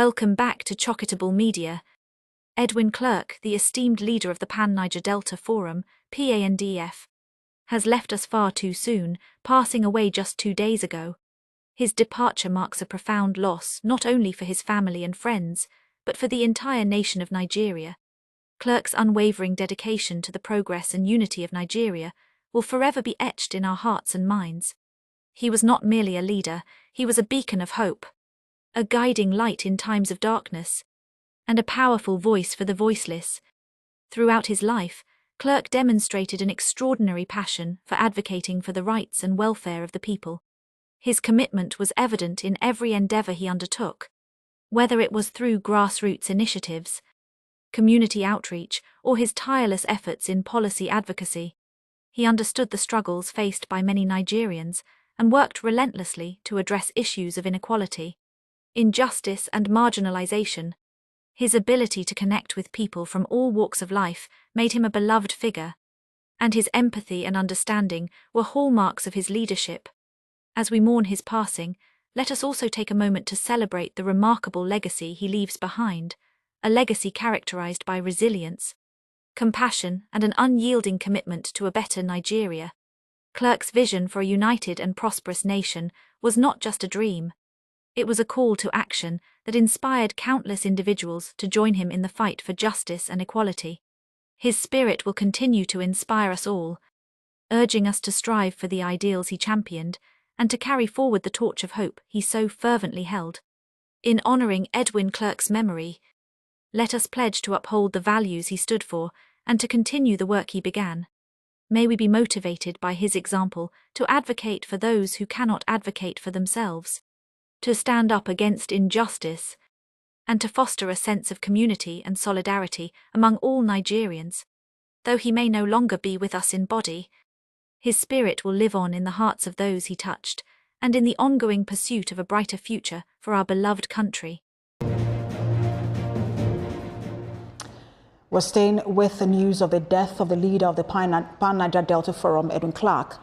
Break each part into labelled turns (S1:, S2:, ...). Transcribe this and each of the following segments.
S1: Welcome back to Chocketable Media. Edwin Clerck, the esteemed leader of the Pan-Niger Delta Forum, PANDF, has left us far too soon, passing away just 2 days ago. His departure marks a profound loss not only for his family and friends, but for the entire nation of Nigeria. Clerck's unwavering dedication to the progress and unity of Nigeria will forever be etched in our hearts and minds. He was not merely a leader, he was a beacon of hope, a guiding light in times of darkness, and a powerful voice for the voiceless. Throughout his life, Clerck demonstrated an extraordinary passion for advocating for the rights and welfare of the people. His commitment was evident in every endeavor he undertook, whether it was through grassroots initiatives, community outreach, or his tireless efforts in policy advocacy. He understood the struggles faced by many Nigerians and worked relentlessly to address issues of inequality, injustice, and marginalization. His ability to connect with people from all walks of life made him a beloved figure, and his empathy and understanding were hallmarks of his leadership. As we mourn his passing, let us also take a moment to celebrate the remarkable legacy he leaves behind, a legacy characterized by resilience, compassion, and an unyielding commitment to a better Nigeria. Clerck's vision for a united and prosperous nation was not just a dream. It was a call to action that inspired countless individuals to join him in the fight for justice and equality. His spirit will continue to inspire us all, urging us to strive for the ideals he championed and to carry forward the torch of hope he so fervently held. In honoring Edwin Clerck's memory, let us pledge to uphold the values he stood for and to continue the work he began. May we be motivated by his example to advocate for those who cannot advocate for themselves, to stand up against injustice, and to foster a sense of community and solidarity among all Nigerians. Though he may no longer be with us in body, his spirit will live on in the hearts of those he touched, and in the ongoing pursuit of a brighter future for our beloved country.
S2: We're staying with the news of the death of the leader of the Pan-Niger Delta Forum, Edwin Clerck.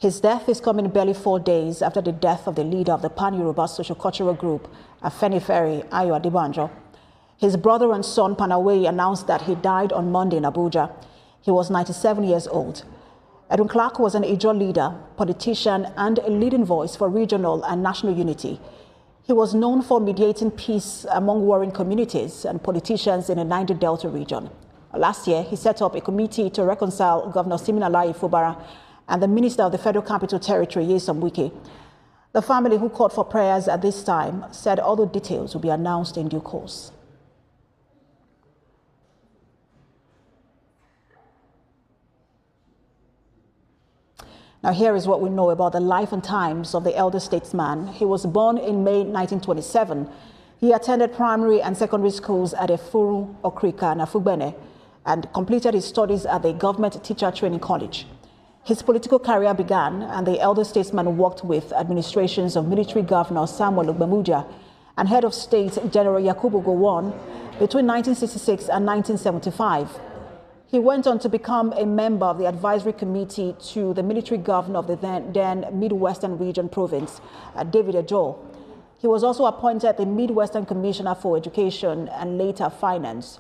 S2: His death is coming barely 4 days after the death of the leader of the Pan-Yoruba social-cultural group, Afenifere Ayo Adebanjo. His brother and son, Panaway, announced that he died on Monday in Abuja. He was 97 years old. Edwin Clerck was an Ijaw leader, politician, and a leading voice for regional and national unity. He was known for mediating peace among warring communities and politicians in the Niger Delta region. Last year, he set up a committee to reconcile Governor Siminalayi Fubara and the Minister of the Federal Capital Territory, Nyesom Wike. The family, who called for prayers at this time, said all the details will be announced in due course. Now, here is what we know about the life and times of the elder statesman. He was born in May 1927. He attended primary and secondary schools at Efuru, Okrika, and Afugbene, and completed his studies at the Government Teacher Training College. His political career began, and the elder statesman worked with administrations of military governor Samuel Ogbemudia and head of state General Yakubu Gowon between 1966 and 1975. He went on to become a member of the advisory committee to the military governor of the then Midwestern Region Province, David Ejo. He was also appointed the Midwestern Commissioner for Education and later Finance.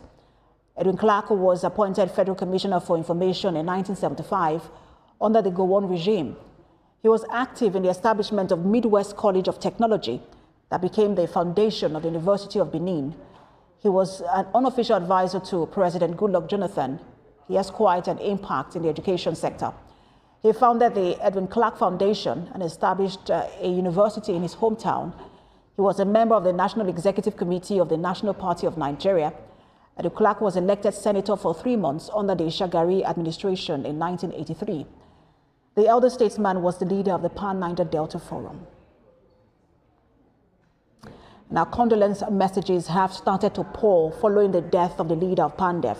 S2: Edwin Clerck was appointed Federal Commissioner for Information in 1975 under the Gowon regime. He was active in the establishment of Midwest College of Technology that became the foundation of the University of Benin. He was an unofficial advisor to President Goodluck Jonathan. He has quite an impact in the education sector. He founded the Edwin Clerck Foundation and established a university in his hometown. He was a member of the National Executive Committee of the National Party of Nigeria. Edwin Clerck was elected senator for 3 months under the Shagari administration in 1983. The elder statesman was the leader of the Pan-Niger Delta Forum. Now, condolence messages have started to pour following the death of the leader of Pandef.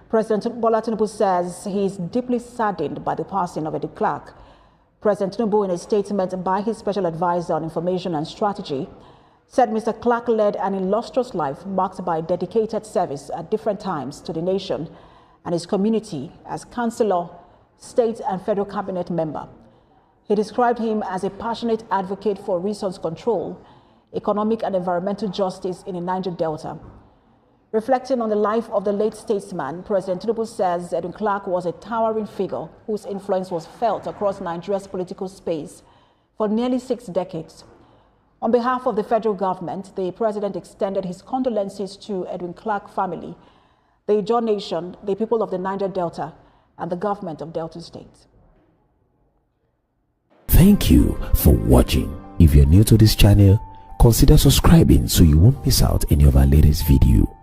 S2: President Bola Tinubu says he is deeply saddened by the passing of Edwin Clerck. President Tinubu, in a statement by his special advisor on information and strategy, said Mr. Clerck led an illustrious life marked by dedicated service at different times to the nation and his community as councillor, state and federal cabinet member. He described him as a passionate advocate for resource control, economic and environmental justice in the Niger Delta. Reflecting on the life of the late statesman, President Tinubu says Edwin Clerck was a towering figure whose influence was felt across Nigeria's political space for nearly 6 decades. On behalf of the federal government, the president extended his condolences to Edwin Clerck family, the Ijaw Nation, the people of the Niger Delta, and the government of Delta State.
S3: Thank you for watching. If you're new to this channel, consider subscribing so you won't miss out any of our latest videos.